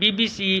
BBC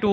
2،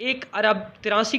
1.83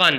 1،